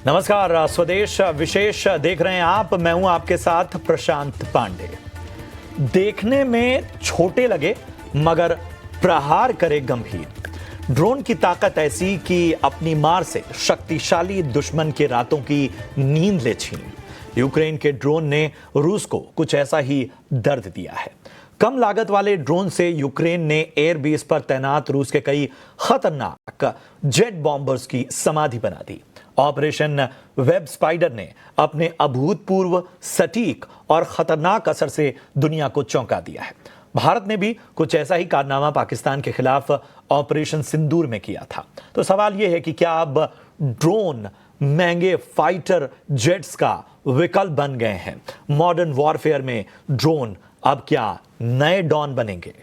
नमस्कार, स्वदेश विशेष देख रहे हैं आप। मैं हूं आपके साथ प्रशांत पांडे। देखने में छोटे लगे मगर प्रहार करे गंभीर। ड्रोन की ताकत ऐसी कि अपनी मार से शक्तिशाली दुश्मन के रातों की नींद ले छीन। यूक्रेन के ड्रोन ने रूस को कुछ ऐसा ही दर्द दिया है। कम लागत वाले ड्रोन से यूक्रेन ने एयरबेस पर तैनात रूस के कई खतरनाक जेट बॉम्बर्स की समाधि बना दी। ऑपरेशन वेब स्पाइडर ने अपने अभूतपूर्व, सटीक और खतरनाक असर से दुनिया को चौंका दिया है। भारत ने भी कुछ ऐसा ही कारनामा पाकिस्तान के खिलाफ ऑपरेशन सिंदूर में किया था। तो सवाल यह है कि क्या अब ड्रोन महंगे फाइटर जेट्स का विकल्प बन गए हैं? मॉडर्न वॉरफेयर में ड्रोन अब क्या नए डॉन बनेंगे?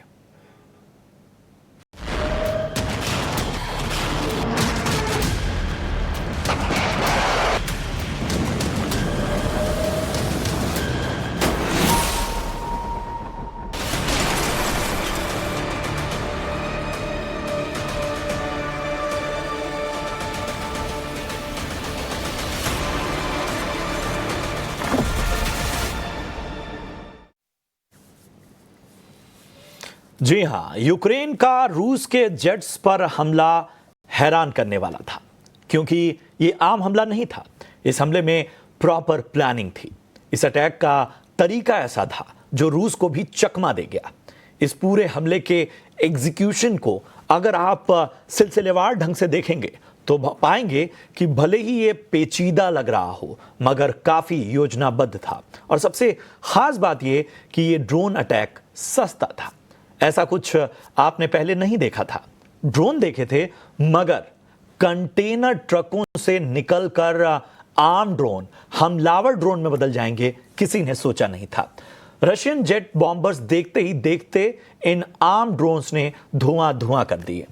जी हां, यूक्रेन का रूस के जेट्स पर हमला हैरान करने वाला था, क्योंकि यह आम हमला नहीं था। इस हमले में प्रॉपर प्लानिंग थी। इस अटैक का तरीका ऐसा था जो रूस को भी चकमा दे गया। इस पूरे हमले के एग्जीक्यूशन को अगर आप सिलसिलेवार ढंग से देखेंगे तो पाएंगे कि भले ही ये पेचीदा लग रहा हो मगर काफी योजनाबद्ध था। और सबसे खास बात यह कि ये ड्रोन अटैक सस्ता था। ऐसा कुछ आपने पहले नहीं देखा था। ड्रोन देखे थे मगर कंटेनर ट्रकों से निकलकर आर्म ड्रोन हमलावर ड्रोन में बदल जाएंगे, किसी ने सोचा नहीं था। रशियन जेट बॉम्बर्स देखते ही देखते इन आर्म ड्रोन्स ने धुआं धुआं कर दिए।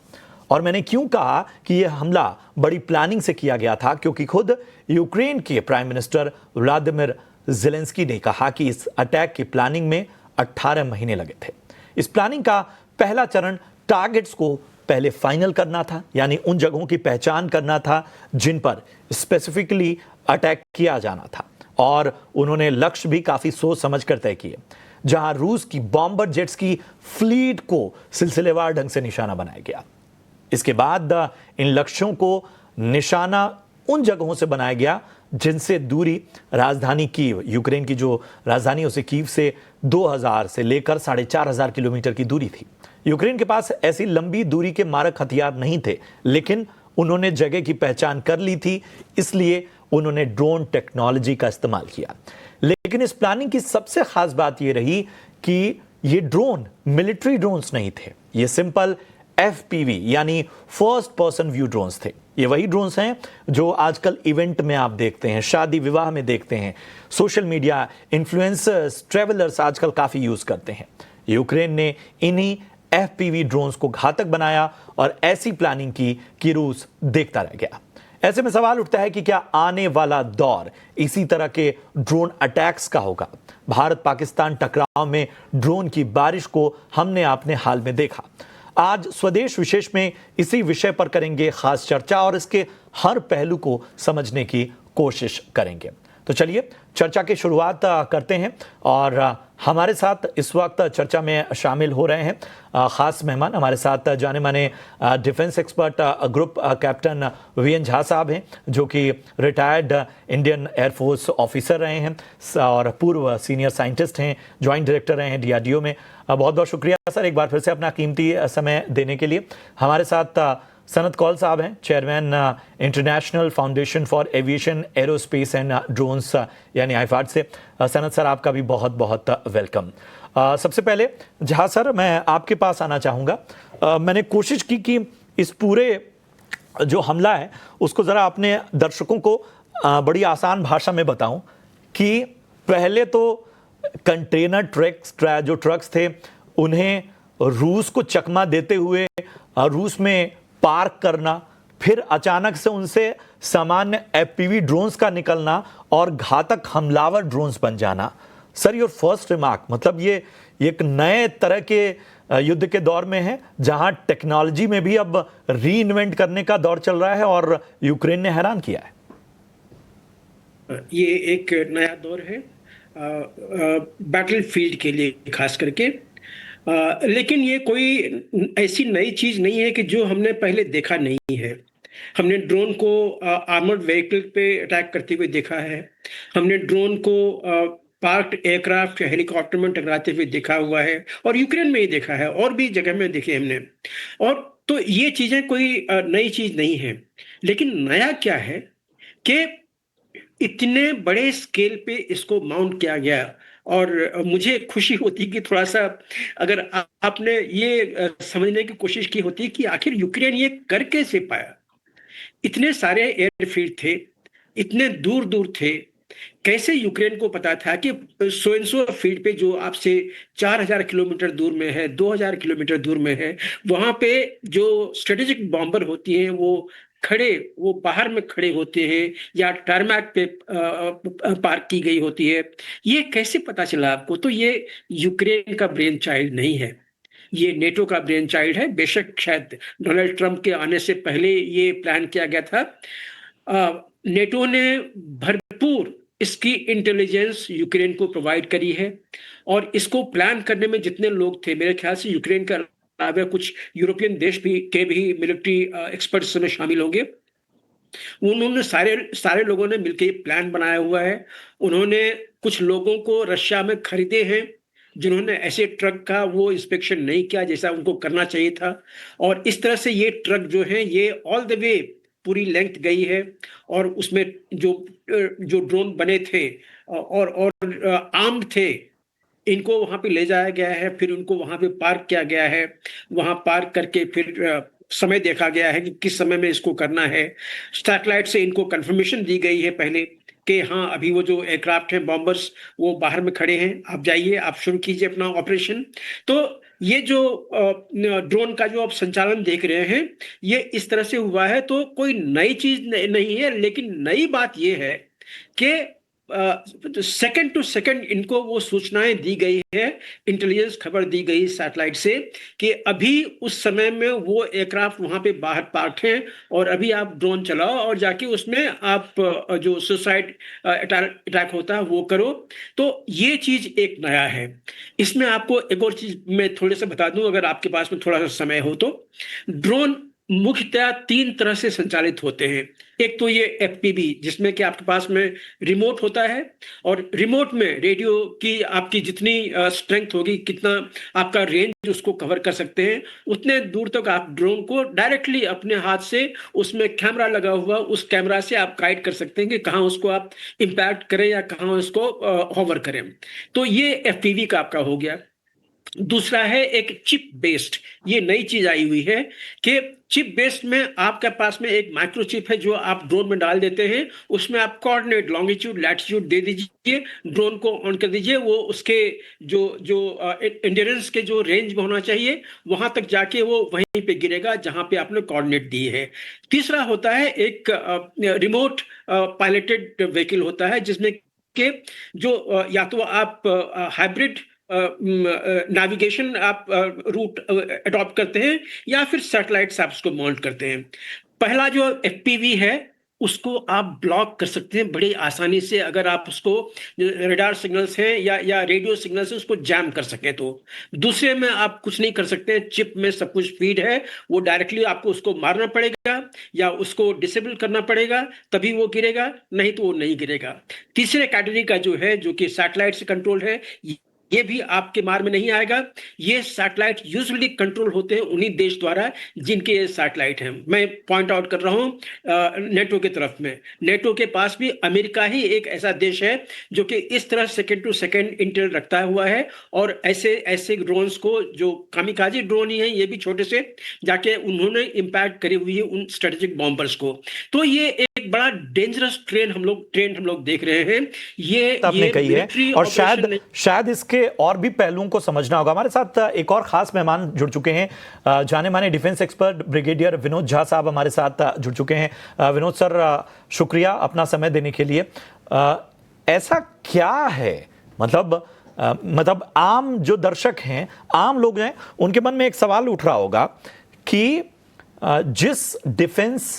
और मैंने क्यों कहा कि यह हमला बड़ी प्लानिंग से किया गया था? क्योंकि खुद यूक्रेन के प्राइम मिनिस्टर व्लादिमीर ज़ेलेंस्की ने कहा कि इस अटैक की प्लानिंग में 18 महीने लगे थे। इस प्लानिंग का पहला चरण टारगेट्स को पहले फाइनल करना था, यानी उन जगहों की पहचान करना था जिन पर स्पेसिफिकली अटैक किया जाना था। और उन्होंने लक्ष्य भी काफी सोच समझ कर तय किए, जहां रूस की बॉम्बर जेट्स की फ्लीट को सिलसिलेवार ढंग से निशाना बनाया गया। इसके बाद इन लक्ष्यों को निशाना उन जगहों से बनाया गया जिनसे दूरी राजधानी कीव, यूक्रेन की जो राजधानी उसे कीव से 2000 से लेकर 4500 किलोमीटर की दूरी थी। यूक्रेन के पास ऐसी लंबी दूरी के मारक हथियार नहीं थे, लेकिन उन्होंने जगह की पहचान कर ली थी, इसलिए उन्होंने ड्रोन टेक्नोलॉजी का इस्तेमाल किया। लेकिन इस प्लानिंग की सबसे खास बात यह रही कि ये ड्रोन मिलिट्री ड्रोन्स नहीं थे। ये सिंपल FPV यानी फर्स्ट पर्सन व्यू ड्रोन्स थे। ये वही ड्रोन्स हैं जो आजकल इवेंट में आप देखते हैं, शादी विवाह में देखते हैं, सोशल मीडिया इन्फ्लुएंसर्स, ट्रैवलर्स आजकल काफी यूज करते हैं। यूक्रेन ने इन्हीं FPV ड्रोन्स को घातक बनाया और ऐसी प्लानिंग की कि रूस देखता रह गया। ऐसे में सवाल उठता है कि क्या आने वाला दौर इसी तरह के ड्रोन अटैक्स का होगा? भारत पाकिस्तान टकराव में ड्रोन की बारिश को हमने अपने हाल में देखा। आज स्वदेश विशेष में इसी विषय पर करेंगे खास चर्चा और इसके हर पहलू को समझने की कोशिश करेंगे। तो चलिए चर्चा की शुरुआत करते हैं और हमारे साथ इस वक्त चर्चा में शामिल हो रहे हैं खास मेहमान। हमारे साथ जाने माने defence expert group captain VN Jha साहब हैं, जो कि रिटायर्ड इंडियन एयरफोर्स ऑफिसर रहे हैं और पूर्व सीनियर साइंटिस्ट हैं, ज्वाइंट डायरेक्टर रहे हैं DRDO में। बहुत बहुत शुक्रिया सर, एक बार फिर से अपना कीमती समय देने के लिए। हमारे साथ सनत कौल साहब हैं, chairman international foundation for aviation, aerospace and drones यानी IFAD से। सनत सर, आपका भी बहुत बहुत वेलकम। सबसे पहले झा सर, मैं आपके पास आना चाहूँगा। मैंने कोशिश की कि इस पूरे जो हमला है उसको ज़रा अपने दर्शकों को बड़ी आसान भाषा में बताऊं कि पहले तो कंटेनर जो ट्रक्स थे उन्हें रूस को चकमा देते हुए रूस में पार्क करना, फिर अचानक से उनसे सामान्य FPV ड्रोन्स का निकलना और घातक हमलावर ड्रोन्स बन जाना। सर, योर फर्स्ट रिमार्क, मतलब ये एक नए तरह के युद्ध के दौर में है जहां टेक्नोलॉजी में भी अब री इन्वेंट करने का दौर चल रहा है और यूक्रेन ने हैरान किया है। ये एक नया दौर है बैटल फील्ड के लिए खास करके। लेकिन ये कोई ऐसी नई चीज नहीं है कि जो हमने पहले देखा नहीं है। हमने ड्रोन को आर्मर्ड व्हीकल पे अटैक करते हुए देखा है। हमने ड्रोन को पार्क्ड एयरक्राफ्ट या हेलीकॉप्टर में टकराते हुए देखा हुआ है, और यूक्रेन में ही देखा है, और भी जगह में देखे हमने। और तो ये चीजें कोई नई चीज नहीं है। लेकिन नया क्या है कि इतने बड़े स्केल पे इसको माउंट किया गया। और मुझे खुशी होती कि थोड़ा सा अगर आपने ये समझने की कोशिश की होती कि आखिर यूक्रेन ये कर कैसे पाया। इतने सारे एयरफील्ड थे, इतने दूर दूर थे। कैसे यूक्रेन को पता था कि सो एंड सो फील्ड पे जो आपसे 4,000 किलोमीटर दूर में है, 2,000 किलोमीटर दूर में है, वहां पे जो स्ट्रेटेजिक बॉम्बर होती हैं वो बाहर में खड़े होते हैं या टारमैक पे पार्क की गई होती है। ये कैसे पता चला आपको? तो ये यूक्रेन का ब्रेन चाइल्ड नहीं है, ये नेटो का ब्रेन चाइल्ड है। बेशक शायद डोनाल्ड ट्रंप के आने से पहले ये प्लान किया गया था। नेटो ने भरपूर इसकी इंटेलिजेंस यूक्रेन को प्रोवाइड करी है। और इसको प्लान करने में जितने लोग थे, मेरे ख्याल से यूक्रेन के अलावा कुछ यूरोपियन देश भी मिलिट्री एक्सपर्ट्स में शामिल होंगे। उन्होंने सारे सारे लोगों ने मिलकर प्लान बनाया हुआ है। उन्होंने कुछ लोगों को रशिया में खरीदे हैं जिन्होंने ऐसे ट्रक का वो इंस्पेक्शन नहीं किया जैसा उनको करना चाहिए था। और इस तरह से ये ट्रक जो है ये ऑल द वे पूरी लेंथ गई है। और उसमें जो जो ड्रोन बने थे और आर्म्ड थे, इनको वहां पे ले जाया गया है, फिर उनको वहां पे पार्क किया गया है। वहां पार्क करके फिर समय देखा गया है कि किस समय में इसको करना है। सैटेलाइट से इनको कंफर्मेशन दी गई है पहले कि हाँ, अभी वो जो एयरक्राफ्ट हैं बॉम्बर्स वो बाहर में खड़े हैं, आप जाइए, आप शुरू कीजिए अपना ऑपरेशन। तो ये जो ड्रोन का जो आप संचालन देख रहे हैं, ये इस तरह से हुआ है। तो कोई नई चीज नहीं है। लेकिन नई बात ये है कि सेकंड टू सेकंड इनको वो सूचनाएं दी गई है, इंटेलिजेंस खबर दी गई सैटेलाइट से कि अभी उस समय में वो एयरक्राफ्ट वहां पे बाहर पार्क है, और अभी आप ड्रोन चलाओ और जाके उसमें आप जो सुसाइड अटैक होता है वो करो। तो ये चीज एक नया है। इसमें आपको एक और चीज मैं थोड़े से बता दूं, अगर आपके पास में थोड़ा सा समय हो तो। ड्रोन मुख्यतः तीन तरह से संचालित होते हैं। एक तो ये एफपीवी, जिसमें कि आपके पास में रिमोट होता है, और रिमोट में रेडियो की आपकी जितनी स्ट्रेंथ होगी, कितना आपका रेंज उसको कवर कर सकते हैं, उतने दूर तक आप ड्रोन को डायरेक्टली अपने हाथ से, उसमें कैमरा लगा हुआ, उस कैमरा से आप गाइड कर सकते हैं कि कहाँ उसको आप इंपैक्ट करें या कहाँ उसको होवर करें। तो ये एफपीवी का आपका हो गया। दूसरा है एक चिप बेस्ड, ये नई चीज आई हुई है कि चिप बेस्ड में आपके पास में एक माइक्रो चिप है जो आप ड्रोन में डाल देते हैं। उसमें आप कोऑर्डिनेट लॉन्गिट्यूड लैटिट्यूड दे दीजिए, ड्रोन को ऑन कर दीजिए, वो उसके जो जो एंड्योरेंस के जो रेंज में होना चाहिए वहां तक जाके वो वहीं पे गिरेगा जहां पे आपने कोऑर्डिनेट दिए है। तीसरा होता है एक रिमोट पायलटेड व्हीकल होता है, जिसमें के जो या तो आप हाइब्रिड नेविगेशन आप रूट अडॉप्ट करते हैं, या फिर सैटेलाइट से आप उसको माउंट करते हैं। पहला जो एफपीवी है उसको आप ब्लॉक कर सकते हैं बड़ी आसानी से, अगर आप उसको रडार सिग्नल्स हैं या रेडियो सिग्नल से उसको जैम कर सके तो। दूसरे में आप कुछ नहीं कर सकते, चिप में सब कुछ फीड है, वो डायरेक्टली आपको उसको मारना पड़ेगा या उसको डिसेबल करना पड़ेगा, तभी वो गिरेगा, नहीं तो वो नहीं गिरेगा। तीसरे कैटेगरी का जो है, जो कि सैटेलाइट से कंट्रोल है, ये भी आपके मार में नहीं आएगा। ये सैटेलाइट यूजुअली कंट्रोल होते हैं उन्हीं देश द्वारा जिनके ये सैटेलाइट हैं। मैं पॉइंट आउट कर रहा हूं नेटो की तरफ में। नेटो के पास भी अमेरिका ही एक ऐसा देश है जो कि इस तरह सेकंड टू सेकंड इंटेल रखता हुआ है, और ऐसे ऐसे ड्रोन्स को, जो कामिकाजी ड्रोन ही हैं ये भी छोटे से, जाके उन्होंने इंपैक्ट करी हुई है उन स्ट्रेटेजिक बॉम्बर्स को। तो ये एक बड़ा डेंजरस ट्रेंड हम लोग देख रहे हैं। आपने ये कही है, मिलिट्री और ऑपरेशन शायद इसके और भी पहलुओं को समझना होगा। हमारे साथ एक और खास मेहमान जुड़ चुके हैं, जाने माने defence expert brigadier Vinod Jha साहब हमारे साथ जुड़ चुके हैं। विनोद सर, शुक्रिया अपना समय देने के लिए। ऐसा क्या है, मतलब आम जो दर्शक हैं, आम लोग हैं, उनके मन में एक सवाल उठ रहा होगा कि जिस डिफेंस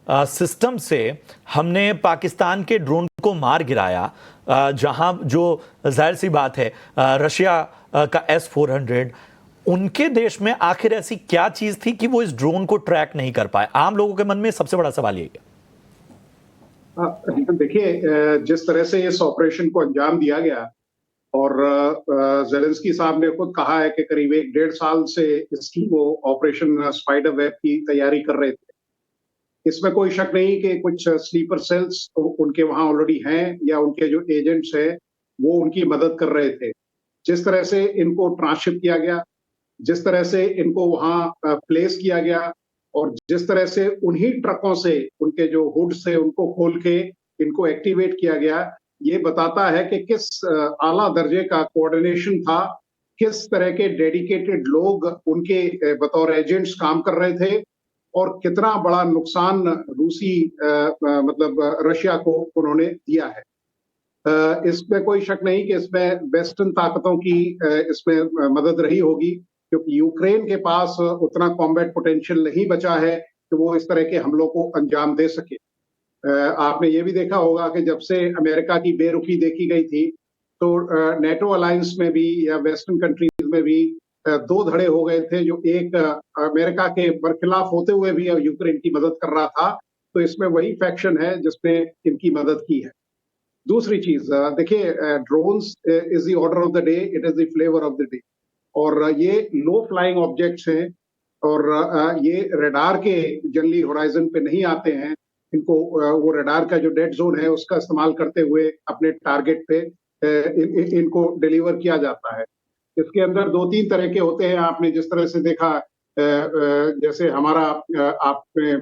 सिस्टम से हमने पाकिस्तान के ड्रोन को मार गिराया, जहां जो जाहिर सी बात है रशिया का S-400, उनके देश में आखिर ऐसी क्या चीज थी कि वो इस ड्रोन को ट्रैक नहीं कर पाए? आम लोगों के मन में सबसे बड़ा सवाल यही है। देखिए, जिस तरह से इस ऑपरेशन को अंजाम दिया गया, और जेलेंस्की साहब ने खुद कहा है कि करीब 1-1.5 साल से इसकी वो ऑपरेशन स्पाइडर वेब की तैयारी कर रहे थे। इसमें कोई शक नहीं कि कुछ स्लीपर सेल्स उनके वहां ऑलरेडी हैं, या उनके जो एजेंट्स हैं वो उनकी मदद कर रहे थे। जिस तरह से इनको ट्रांसशिप किया गया, जिस तरह से इनको वहां प्लेस किया गया, और जिस तरह से उन्हीं ट्रकों से उनके जो हुड से उनको खोल के इनको एक्टिवेट किया गया, ये बताता है कि किस आला दर्जे का कोऑर्डिनेशन था, किस तरह के डेडिकेटेड लोग उनके बतौर एजेंट्स काम कर रहे थे, और कितना बड़ा नुकसान रूसी मतलब रशिया को उन्होंने दिया है। इसमें कोई शक नहीं कि इसमें वेस्टर्न ताकतों की इसमें मदद रही होगी, क्योंकि यूक्रेन के पास उतना कॉम्बैट पोटेंशियल नहीं बचा है कि वो इस तरह के हमलों को अंजाम दे सके। आपने ये भी देखा होगा कि जब से अमेरिका की बेरुखी देखी गई थी, तो नेटो अलायंस में भी या वेस्टर्न कंट्रीज में भी दो धड़े हो गए थे। जो एक अमेरिका के बरखिलाफ होते हुए भी यूक्रेन की मदद कर रहा था, तो इसमें वही फैक्शन है जिसने इनकी मदद की है। दूसरी चीज, देखिए, drones is the order of the day, it is the flavour of the day, और ये लो फ्लाइंग ऑब्जेक्ट्स हैं, और ये रडार के जनरली होराइजन पे नहीं आते हैं। इनको वो रडार का जो डेड जोन है उसका इस्तेमाल करते हुए अपने टारगेट पे इनको डिलीवर किया जाता है। इसके अंदर 2-3 तरह के होते हैं। आपने जिस तरह से देखा, जैसे हमारा आपने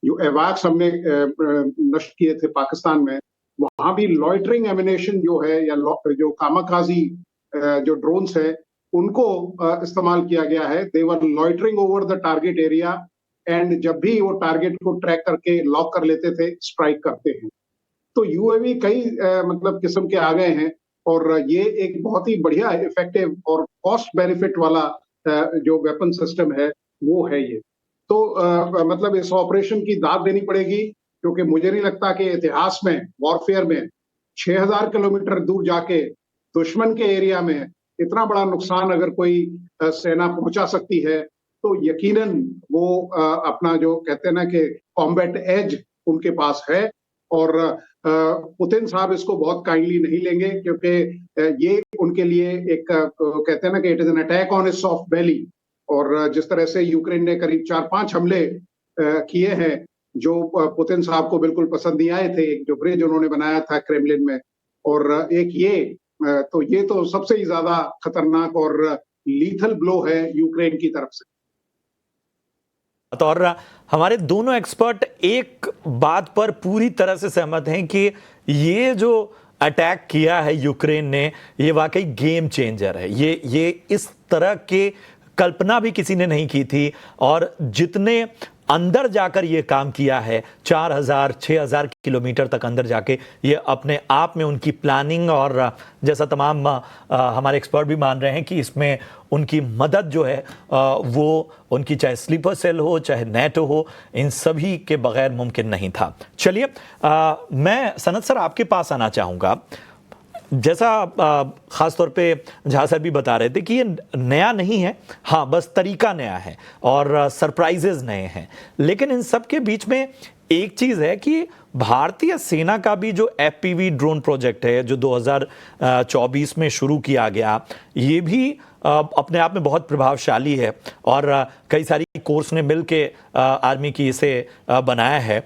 जो एवाक्स हमने नष्ट किए थे पाकिस्तान में, वहां भी लॉइटरिंग एमिनेशन जो है, या जो कामाकाजी जो ड्रोन्स है, उनको इस्तेमाल किया गया है। They were loitering over the target area, and जब भी वो टारगेट को ट्रैक करके लॉक कर लेते थे, स्ट्राइक करते हैं। तो यूएवी कई मतलब किस्म के आ गए हैं, और ये एक बहुत ही बढ़िया, इफेक्टिव और कॉस्ट बेनिफिट वाला जो वेपन सिस्टम है वो है ये। तो मतलब इस ऑपरेशन की दाद देनी पड़ेगी, क्योंकि मुझे नहीं लगता कि इतिहास में वॉरफेयर में 6000 किलोमीटर दूर जाके दुश्मन के एरिया में इतना बड़ा नुकसान अगर कोई सेना पहुंचा सकती है, तो यकीनन वो अपना जो कहते हैं ना कि कॉम्बैट एज उनके पास है। और पुतिन साहब इसको बहुत काइंडली नहीं लेंगे, क्योंकि ये उनके लिए एक कहते हैं ना कि it is an attack on his soft belly. और जिस तरह से यूक्रेन ने करीब 4-5 हमले किए हैं जो पुतिन साहब को बिल्कुल पसंद नहीं आए थे, एक जो ब्रिज उन्होंने बनाया था क्रेमलिन में, और एक ये तो सबसे ही ज्यादा खतरनाक और लीथल ब्लो है यूक्रेन की तरफ से। और हमारे दोनों एक्सपर्ट एक बात पर पूरी तरह से सहमत हैं कि ये जो अटैक किया है यूक्रेन ने, ये वाकई गेम चेंजर है। ये इस तरह के कल्पना भी किसी ने नहीं की थी, और जितने अंदर जाकर ये काम किया है, 4000-6000 किलोमीटर तक अंदर जाके, ये अपने आप में उनकी प्लानिंग, और जैसा तमाम हमारे एक्सपर्ट भी मान रहे हैं कि इसमें उनकी मदद जो है वो उनकी चाहे स्लीपर सेल हो, चाहे नेटो हो, इन सभी के बगैर मुमकिन नहीं था। चलिए, मैं सनत सर आपके पास आना चाहूँगा। जैसा ख़ास तौर पे झा सर भी बता रहे थे कि ये नया नहीं है, हाँ बस तरीका नया है और सरप्राइजेज नए हैं। लेकिन इन सब के बीच में एक चीज़ है कि भारतीय सेना का भी जो FPV ड्रोन प्रोजेक्ट है जो 2024 में शुरू किया गया, ये भी अपने आप में बहुत प्रभावशाली है, और कई सारी कोर्स ने मिल के आर्मी की इसे बनाया है।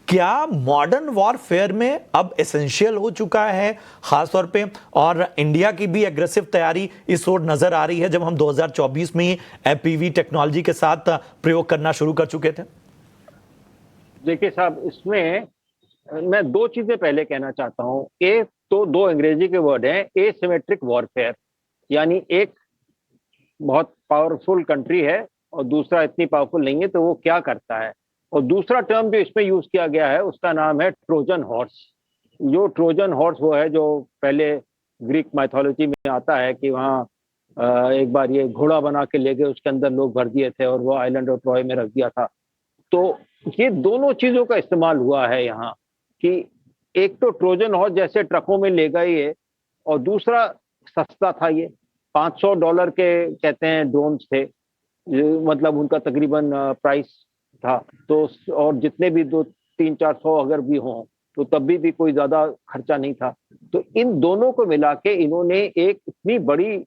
क्या मॉडर्न वॉरफेयर में अब एसेंशियल हो चुका है खासतौर पे, और इंडिया की भी एग्रेसिव तैयारी इस ओर नजर आ रही है जब हम 2024 में ही FPV टेक्नोलॉजी के साथ प्रयोग करना शुरू कर चुके थे? देखिए साहब, इसमें मैं दो चीजें पहले कहना चाहता हूं। एक तो दो अंग्रेजी के वर्ड हैं, एसिमेट्रिक वॉरफेयर, यानी एक बहुत पावरफुल कंट्री है और दूसरा इतनी पावरफुल नहीं है, तो वो क्या करता है। और दूसरा टर्म जो इसमें यूज किया गया है उसका नाम है ट्रोजन हॉर्स। जो ट्रोजन हॉर्स वो है जो पहले ग्रीक माइथोलॉजी में आता है कि वहाँ एक बार ये घोड़ा बना के ले गए, उसके अंदर लोग भर दिए थे और वो आइलैंड ऑफ ट्रॉय में रख दिया था। तो ये दोनों चीजों का इस्तेमाल हुआ है यहाँ, कि एक तो ट्रोजन हॉर्स जैसे ट्रकों में ले गए ये, और दूसरा सस्ता था ये, $500 के कहते हैं ड्रोन्स थे, मतलब उनका तकरीबन प्राइस था। तो और जितने भी 200-300-400 अगर भी हों तो तब भी कोई ज्यादा खर्चा नहीं था। तो इन दोनों को मिला के इन्होंने एक इतनी बड़ी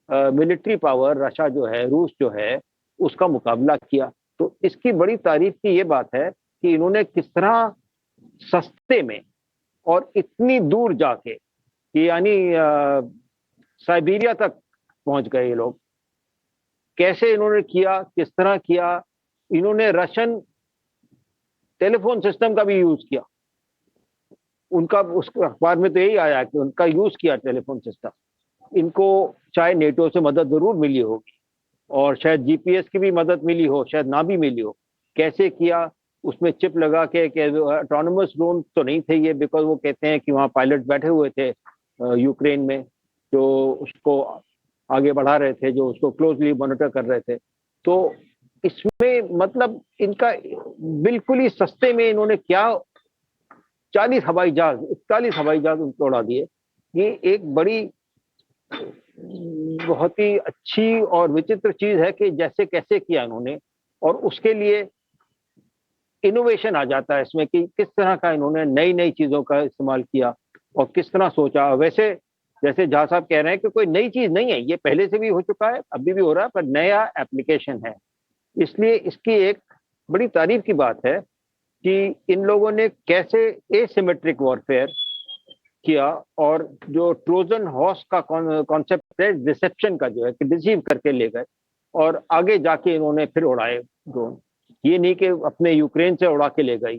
मिलिट्री पावर रशिया जो है, रूस जो है, उसका मुकाबला किया। तो इसकी बड़ी तारीफ की ये बात है कि इन्होंने किस तरह सस्ते में और इतनी दूर जाके, यानी साइबेरिया तक पहुंच गए ये लोग, कैसे इन्होंने किया, किस तरह किया। इन्होंने रशियन टेलीफोन सिस्टम का भी यूज किया, उनका उस अखबार में तो यही आया कि उनका यूज किया टेलीफोन सिस्टम। इनको चाहे नेटो से मदद जरूर मिली होगी और शायद जीपीएस की भी मदद मिली हो, शायद ना भी मिली हो। कैसे किया, उसमें चिप लगा के, ऑटोनोमस ड्रोन तो नहीं थे ये, बिकॉज वो कहते हैं कि वहाँ पायलट बैठे हुए थे यूक्रेन में, जो उसको आगे बढ़ा रहे थे, जो उसको क्लोजली मॉनिटर कर रहे थे। तो इसमें मतलब इनका बिल्कुल ही सस्ते में इन्होंने क्या 41 हवाई जहाज उनको उड़ा दिए। ये एक बड़ी बहुत ही अच्छी और विचित्र चीज है कि जैसे कैसे किया इन्होंने, और उसके लिए इनोवेशन आ जाता है इसमें कि किस तरह का इन्होंने नई नई चीजों का इस्तेमाल किया और किस तरह सोचा। वैसे जैसे झा साहब कह रहे हैं कि कोई नई चीज नहीं है, ये पहले से भी हो चुका है, अभी भी हो रहा है, पर नया एप्लीकेशन है। इसलिए इसकी एक बड़ी तारीफ की बात है कि इन लोगों ने कैसे एसिमेट्रिक वॉरफेयर किया, और जो ट्रोजन हॉर्स का कॉन्सेप्ट है डिसेप्शन का, जो है कि डिसीव करके ले गए और आगे जाके इन्होंने फिर उड़ाए ड्रोन। ये नहीं कि अपने यूक्रेन से उड़ा के ले गए।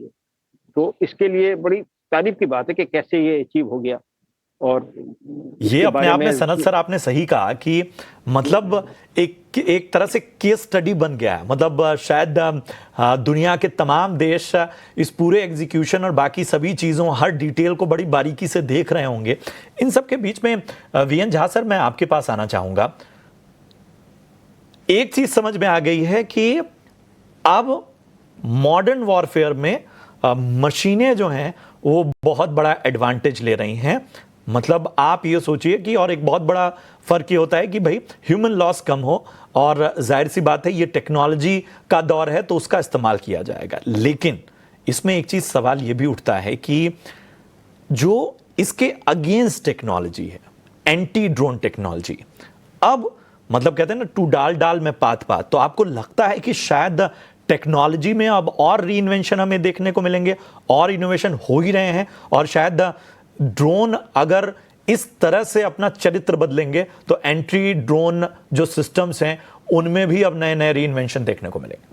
तो इसके लिए बड़ी तारीफ की बात है कि कैसे ये अचीव हो गया। और ये अपने आप में सनत सर आपने सही कहा कि मतलब एक तरह से केस स्टडी बन गया है। मतलब शायद दुनिया के तमाम देश इस पूरे एग्जीक्यूशन और बाकी सभी चीज़ों, हर डिटेल को बड़ी बारीकी से देख रहे होंगे। इन सब के बीच में वीएन झा सर, मैं आपके पास आना चाहूँगा। एक चीज़ समझ में आ गई है कि अब मॉडर्न वॉरफेयर में मशीनें जो हैं वो बहुत बड़ा एडवांटेज ले रही हैं। मतलब आप ये सोचिए कि, और एक बहुत बड़ा फर्क ये होता है कि भाई ह्यूमन लॉस कम हो, और जाहिर सी बात है ये टेक्नोलॉजी का दौर है तो उसका इस्तेमाल किया जाएगा। लेकिन इसमें एक चीज सवाल ये भी उठता है कि जो इसके अगेंस्ट टेक्नोलॉजी है, एंटी ड्रोन टेक्नोलॉजी, अब मतलब कहते हैं ना टू डाल डाल में पात पात, तो आपको लगता है कि शायद टेक्नोलॉजी में अब और रीइन्वेंशन हमें देखने को मिलेंगे, और इनोवेशन हो ही रहे हैं, और शायद ड्रोन अगर इस तरह से अपना चरित्र बदलेंगे तो एंटी ड्रोन जो सिस्टम्स हैं उनमें भी अब नए नए रीइन्वेंशन देखने को मिलेंगे।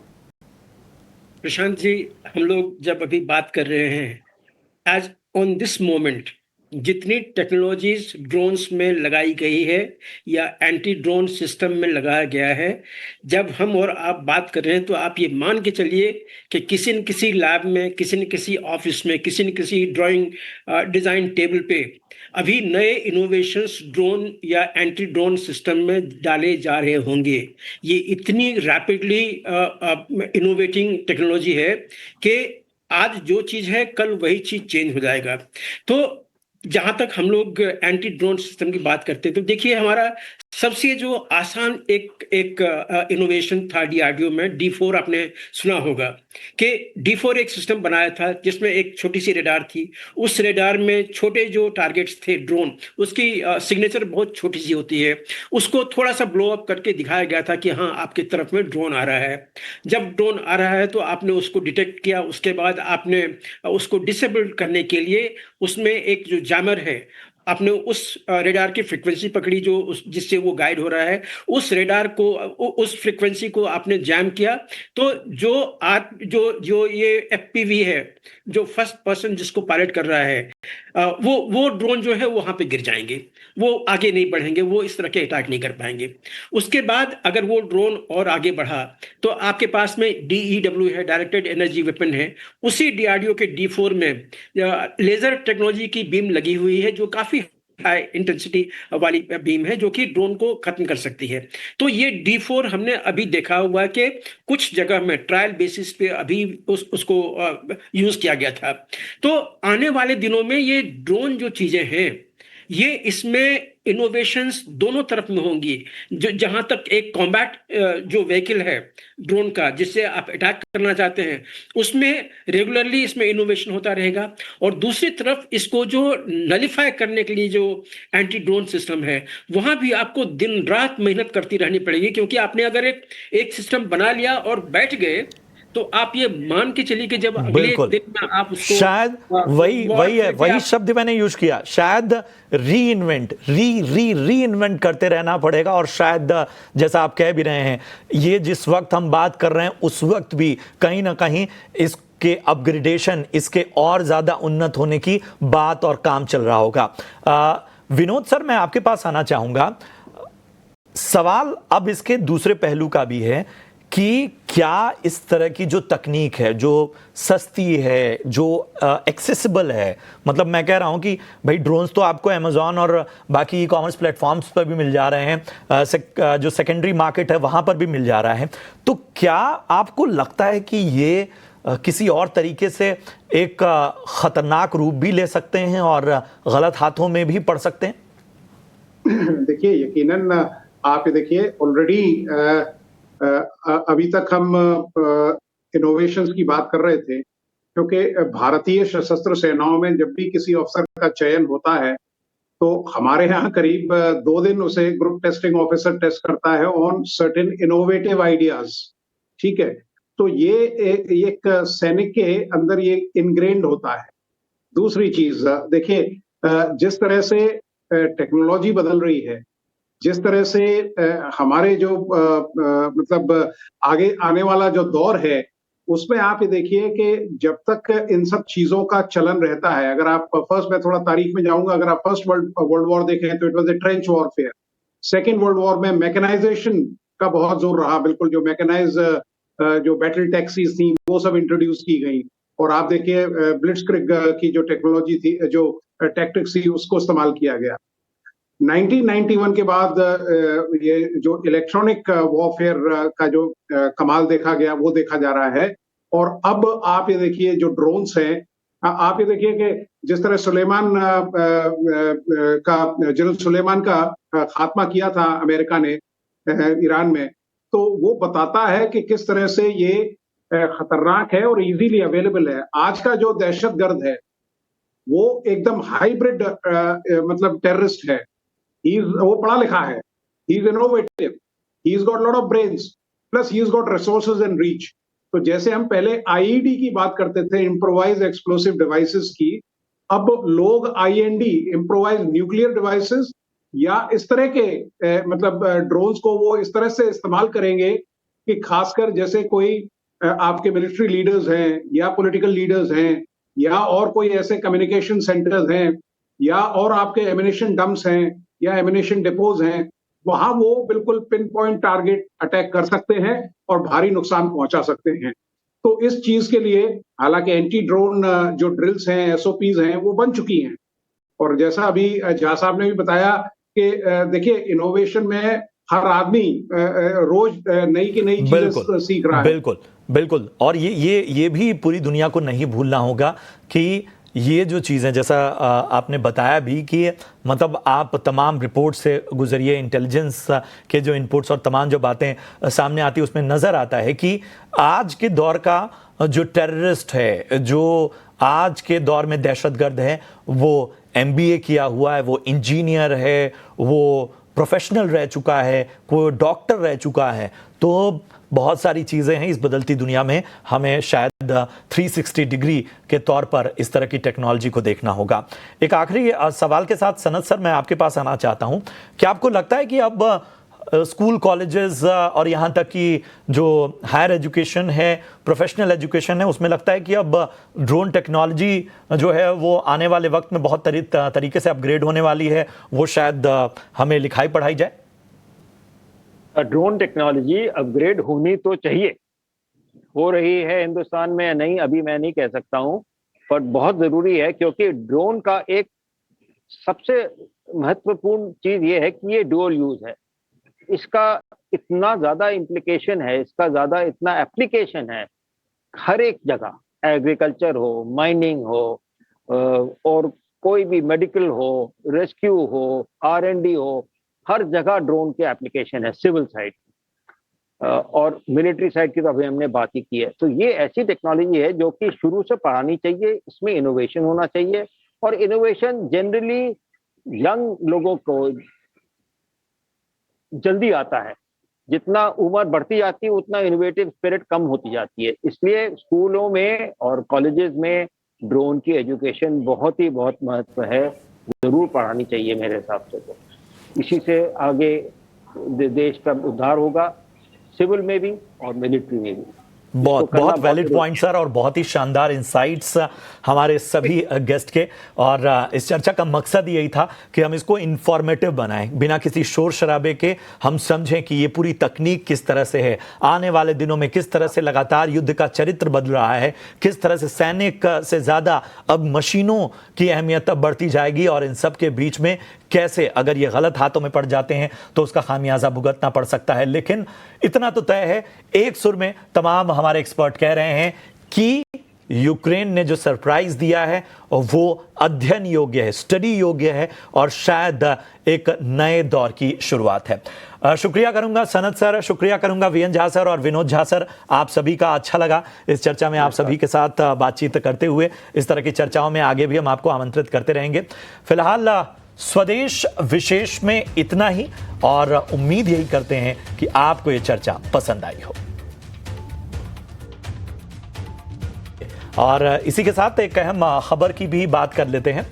प्रशांत जी, हम लोग जब अभी बात कर रहे हैं, एज ऑन दिस मोमेंट जितनी टेक्नोलॉजीज ड्रोन्स में लगाई गई है या एंटी ड्रोन सिस्टम में लगाया गया है, जब हम और आप बात कर रहे हैं तो आप ये मान के चलिए कि किसी न किसी लैब में, किसी न किसी ऑफिस में, किसी न किसी ड्राइंग डिज़ाइन टेबल पे अभी नए इनोवेशंस ड्रोन या एंटी ड्रोन सिस्टम में डाले जा रहे होंगे। ये इतनी रैपिडली इनोवेटिंग टेक्नोलॉजी है कि आज जो चीज़ है कल वही चीज़ चेंज हो जाएगा। तो जहां तक हम लोग एंटी ड्रोन सिस्टम की बात करते हैं तो देखिए, हमारा सबसे जो आसान एक इनोवेशन था डीआरडीओ में, D4 आपने सुना होगा कि D4 एक सिस्टम बनाया था जिसमें एक छोटी सी रेडार थी। उस रेडार में छोटे जो टारगेट्स थे ड्रोन, उसकी सिग्नेचर बहुत छोटी सी होती है, उसको थोड़ा सा ब्लो अप करके दिखाया गया था कि हाँ आपकी तरफ में ड्रोन आ रहा है। जब ड्रोन आ रहा है तो आपने उसको डिटेक्ट किया, उसके बाद आपने उसको डिसेबल करने के लिए उसमें एक जो जैमर है, आपने उस रेडार की फ्रीक्वेंसी पकड़ी जो जिससे वो गाइड हो रहा है, उस रेडार को, उस फ्रीक्वेंसी को आपने जैम किया। तो जो ये एफपीवी है, जो फर्स्ट पर्सन जिसको पायलट कर रहा है, वो ड्रोन जो है वहां पे गिर जाएंगे, वो आगे नहीं बढ़ेंगे, वो इस तरह के अटैक नहीं कर पाएंगे। उसके बाद अगर वो ड्रोन और आगे बढ़ा तो आपके पास में DEW है, डायरेक्टेड एनर्जी वेपन है। उसी DRDO के D4 में लेजर टेक्नोलॉजी की बीम लगी हुई है जो काफी हाई इंटेंसिटी वाली बीम है जो कि ड्रोन को खत्म कर सकती है। तो ये D4 हमने अभी देखा हुआ कि कुछ जगह में ट्रायल बेसिस पे अभी उसको यूज किया गया था। तो आने वाले दिनों में ये ड्रोन जो चीजें हैं, ये इसमें इनोवेशंस दोनों तरफ में होंगी। जो जहां तक एक कॉम्बैट जो व्हीकल है ड्रोन का, जिससे आप अटैक करना चाहते हैं, उसमें रेगुलरली इसमें इनोवेशन होता रहेगा। और दूसरी तरफ इसको जो नलिफाई करने के लिए जो एंटी ड्रोन सिस्टम है, वहां भी आपको दिन रात मेहनत करती रहनी पड़ेगी, क्योंकि आपने अगर एक सिस्टम बना लिया और बैठ गए, तो आप ये मान के चलिए कि जब अगले बिल्कुल। दिन में आप उसको शायद वही है, वही शब्द मैंने यूज किया, शायद री इन्वेंट करते रहना पड़ेगा। और शायद जैसा आप कह भी रहे हैं, ये जिस वक्त हम बात कर रहे हैं उस वक्त भी कहीं ना कहीं इसके अपग्रेडेशन, इसके और ज्यादा उन्नत होने की बात और काम चल रहा होगा। विनोद सर, मैं आपके पास आना चाहूंगा। सवाल अब इसके दूसरे पहलू का भी है कि क्या इस तरह की जो तकनीक है, जो सस्ती है, जो एक्सेसिबल है, मतलब मैं कह रहा हूं कि भाई ड्रोन्स तो आपको अमेजॉन और बाकी ई कॉमर्स प्लेटफॉर्म्स पर भी मिल जा रहे हैं, जो सेकेंडरी मार्केट है वहां पर भी मिल जा रहा है, तो क्या आपको लगता है कि ये किसी और तरीके से एक खतरनाक रूप भी ले सकते हैं और गलत हाथों में भी पड़ सकते हैं? देखिए, यकीनन आप ये देखिए, ऑलरेडी अभी तक हम इनोवेशंस की बात कर रहे थे, क्योंकि भारतीय सशस्त्र सेनाओं में जब भी किसी अफसर का चयन होता है, तो हमारे यहाँ करीब 2 दिन उसे ग्रुप टेस्टिंग ऑफिसर टेस्ट करता है ऑन सर्टेन इनोवेटिव आइडियाज। ठीक है, तो ये एक सैनिक के अंदर ये इनग्रेन्ड होता है। दूसरी चीज देखिए, जिस तरह से टेक्नोलॉजी बदल रही है, जिस तरह से हमारे जो मतलब आगे आने वाला जो दौर है, उसमें आप ये देखिए कि जब तक इन सब चीजों का चलन रहता है, अगर आप फर्स्ट, मैं थोड़ा तारीख में जाऊंगा, अगर आप फर्स्ट वर्ल्ड वॉर देखें तो it was a trench warfare. Second world war में मैकेनाइजेशन का बहुत जोर रहा, बिल्कुल जो मैकेनाइज जो बैटल टैक्सीज थी वो सब इंट्रोड्यूस की गई। और आप देखिए ब्लिट्जक्रिग की जो टेक्नोलॉजी थी, जो टैक्टिक्स थी, उसको इस्तेमाल किया गया। 1991 के बाद ये जो इलेक्ट्रॉनिक वॉरफेयर का जो कमाल देखा गया, वो देखा जा रहा है। और अब आप ये देखिए जो ड्रोन्स हैं, आप ये देखिए कि जिस तरह सुलेमान का, जनरल सुलेमान का खात्मा किया था अमेरिका ने ईरान में, तो वो बताता है कि किस तरह से ये खतरनाक है और इजीली अवेलेबल है। आज का जो दहशतगर्द है वो एकदम हाइब्रिड मतलब टेररिस्ट है। वो पढ़ा लिखा है, he is innovative, he's got lot of brains, plus he's got resources and reach। तो जैसे हम पहले आईईडी की बात करते थे, इम्प्रोवाइज एक्सप्लोसिव डिवाइसेस की, अब लोग आईएनडी, इम्प्रोवाइज न्यूक्लियर डिवाइसेस, या इस तरह के मतलब ड्रोन्स को वो इस तरह से इस्तेमाल करेंगे कि खासकर जैसे कोई आपके मिलिट्री लीडर्स हैं या पॉलिटिकल लीडर्स हैं या और कोई ऐसे कम्युनिकेशन सेंटर्स हैं या और आपके एमिनेशन डंप्स हैं या एमिनेशन डिपोज हैं, वहां वो बिल्कुल पिन पॉइंट टारगेट अटैक कर सकते हैं और भारी नुकसान पहुंचा सकते हैं। तो इस चीज के लिए हालांकि एंटी ड्रोन जो ड्रिल्स हैं, एसओपीज हैं, वो बन चुकी हैं। और जैसा अभी झा साहब ने भी बताया कि देखिए, इनोवेशन में हर आदमी रोज नई की नई चीजें सीख रहा है। बिल्कुल बिल्कुल। और ये भी पूरी दुनिया को नहीं भूलना होगा कि ये जो चीज़ें, जैसा आपने बताया भी कि मतलब आप तमाम रिपोर्ट से गुजरिए, इंटेलिजेंस के जो इनपुट्स और तमाम जो बातें सामने आती है, उसमें नज़र आता है कि आज के दौर का जो टेररिस्ट है, जो आज के दौर में दहशतगर्द है, वो एमबीए किया हुआ है, वो इंजीनियर है, वो प्रोफेशनल रह चुका है, कोई डॉक्टर रह चुका है। तो बहुत सारी चीज़ें हैं इस बदलती दुनिया में, हमें शायद 360 डिग्री के तौर पर इस तरह की टेक्नोलॉजी को देखना होगा। एक आखिरी सवाल के साथ सनत सर, मैं आपके पास आना चाहता हूं। क्या आपको लगता है कि अब स्कूल, कॉलेजेस और यहाँ तक कि जो हायर एजुकेशन है, प्रोफेशनल एजुकेशन है, उसमें लगता है कि अब ड्रोन टेक्नोलॉजी जो है वो आने वाले वक्त में बहुत तरीके से अपग्रेड होने वाली है, वो शायद हमें लिखाई पढ़ाई जाए? ड्रोन टेक्नोलॉजी अपग्रेड होनी तो चाहिए, हो रही है हिंदुस्तान में या नहीं अभी मैं नहीं कह सकता हूं, पर बहुत जरूरी है, क्योंकि ड्रोन का एक सबसे महत्वपूर्ण चीज ये है कि ये डुअल यूज है। इसका इतना ज्यादा इम्प्लीकेशन है, इसका ज्यादा इतना एप्लीकेशन है हर एक जगह, एग्रीकल्चर हो, माइनिंग हो, और कोई भी मेडिकल हो, रेस्क्यू हो, R&D हो, हर जगह ड्रोन के एप्लीकेशन है, सिविल साइड और मिलिट्री साइड की तो अभी हमने बात ही की है। तो ये ऐसी टेक्नोलॉजी है जो कि शुरू से पढ़ानी चाहिए, इसमें इनोवेशन होना चाहिए, और इनोवेशन जनरली यंग लोगों को जल्दी आता है। जितना उम्र बढ़ती जाती है उतना इनोवेटिव स्पिरिट कम होती जाती है। इसलिए स्कूलों में और कॉलेजेस में ड्रोन की एजुकेशन बहुत महत्व है, जरूर पढ़ानी चाहिए मेरे हिसाब से। तो इसी से आगे देश का उद्धार होगा, सिविल में भी और मिलिट्री में भी। बहुत वैलिड पॉइंट सर, और बहुत ही शानदार इंसाइट्स हमारे सभी गेस्ट के। और इस चर्चा का मकसद यही था कि हम इसको इंफॉर्मेटिव बनाएं, बिना किसी शोर शराबे के हम समझें कि ये पूरी तकनीक किस तरह से है, आने वाले दिनों में किस तरह से लगातार युद्ध का चरित्र बदल रहा है, किस तरह से सैनिक से ज़्यादा अब मशीनों की अहमियत अब बढ़ती जाएगी, और इन सब के बीच में कैसे अगर ये गलत हाथों में पड़ जाते हैं तो उसका खामियाजा भुगतना पड़ सकता है। लेकिन इतना तो तय है, एक सुर में तमाम हमारे एक्सपर्ट कह रहे हैं कि यूक्रेन ने जो सरप्राइज दिया है वो अध्ययन योग्य है, स्टडी योग्य है, और शायद एक नए दौर की शुरुआत है। शुक्रिया करूंगा सनत सर, शुक्रिया करूंगा वीएन झा सर और विनोद झा सर, आप सभी का अच्छा लगा इस चर्चा में आप सभी के साथ बातचीत करते हुए। इस तरह की चर्चाओं में आगे भी हम आपको आमंत्रित करते रहेंगे। फिलहाल स्वदेश विशेष में इतना ही, और उम्मीद यही करते हैं कि आपको ये चर्चा पसंद आई हो। और इसी के साथ एक अहम खबर की भी बात कर लेते हैं।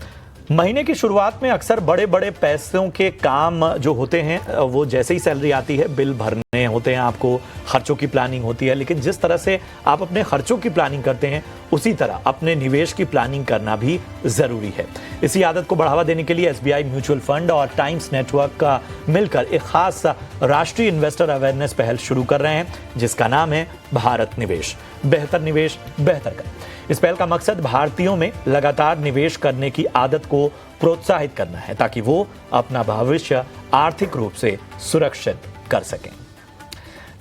महीने की शुरुआत में अक्सर बड़े बड़े पैसों के काम जो होते हैं, वो जैसे ही सैलरी आती है बिल भरने होते हैं, आपको खर्चों की प्लानिंग होती है। लेकिन जिस तरह से आप अपने खर्चों की प्लानिंग करते हैं, उसी तरह अपने निवेश की प्लानिंग करना भी ज़रूरी है। इसी आदत को बढ़ावा देने के लिए SBI म्यूचुअल फंड और टाइम्स नेटवर्क का मिलकर एक खास राष्ट्रीय इन्वेस्टर अवेयरनेस पहल शुरू कर रहे हैं, जिसका नाम है भारत निवेश, बेहतर निवेश बेहतर कर। इस पहल का मकसद भारतीयों में लगातार निवेश करने की आदत को प्रोत्साहित करना है, ताकि वो अपना भविष्य आर्थिक रूप से सुरक्षित कर सकें।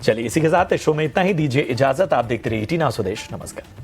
चलिए इसी के साथ शो में इतना ही, दीजिए इजाजत। आप देखते रहिए टीना स्वदेश। नमस्कार।